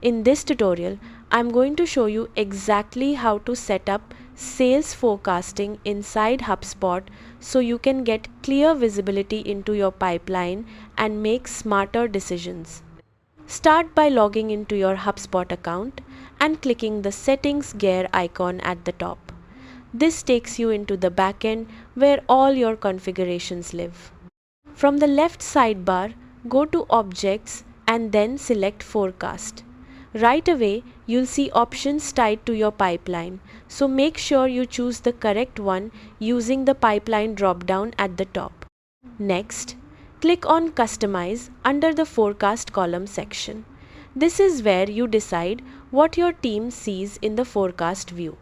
In this tutorial, I'm going to show you exactly how to set up sales forecasting inside HubSpot so you can get clear visibility into your pipeline and make smarter decisions. Start by logging into your HubSpot account and clicking the Settings gear icon at the top. This takes you into the backend where all your configurations live. From the left sidebar, go to Objects and then select Forecast. Right away, you'll see options tied to your pipeline, so make sure you choose the correct one using the pipeline drop-down at the top. Next, click on Customize under the Forecast column section. This is where you decide what your team sees in the forecast view.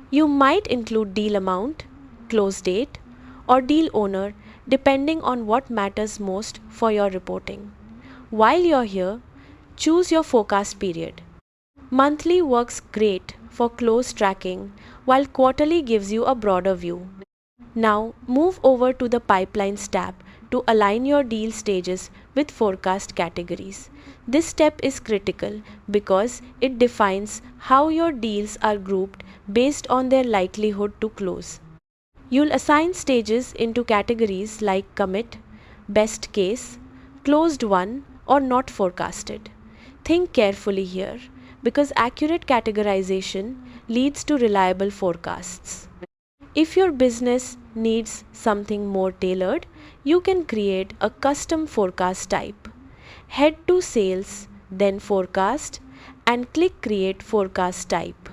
You might include deal amount, close date, or deal owner depending on what matters most for your reporting. While you're here, choose your forecast period. Monthly works great for close tracking, while quarterly gives you a broader view. Now move over to the Pipelines tab to align your deal stages with forecast categories. This step is critical because it defines how your deals are grouped based on their likelihood to close. You'll assign stages into categories like commit, best case, closed won, or not forecasted. Think carefully here because accurate categorization leads to reliable forecasts. If your business needs something more tailored, you can create a custom forecast type. Head to Sales, then Forecast, and click Create Forecast Type.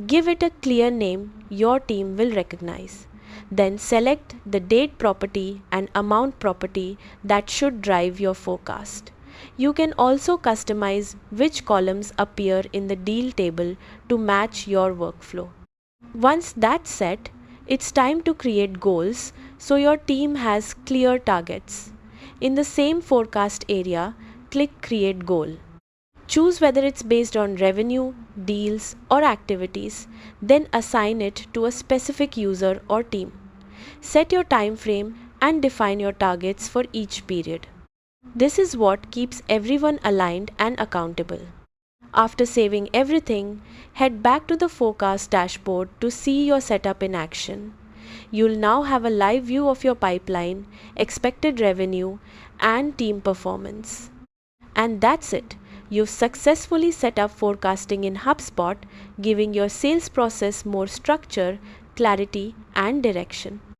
Give it a clear name your team will recognize. Then select the date property and amount property that should drive your forecast. You can also customize which columns appear in the deal table to match your workflow. Once that's set, it's time to create goals so your team has clear targets. In the same forecast area, click Create Goal. Choose whether it's based on revenue, deals, or activities, then assign it to a specific user or team. Set your time frame and define your targets for each period. This is what keeps everyone aligned and accountable. After saving everything, head back to the forecast dashboard to see your setup in action. You'll now have a live view of your pipeline, expected revenue, and team performance. And that's it. You've successfully set up forecasting in HubSpot, giving your sales process more structure, clarity, and direction.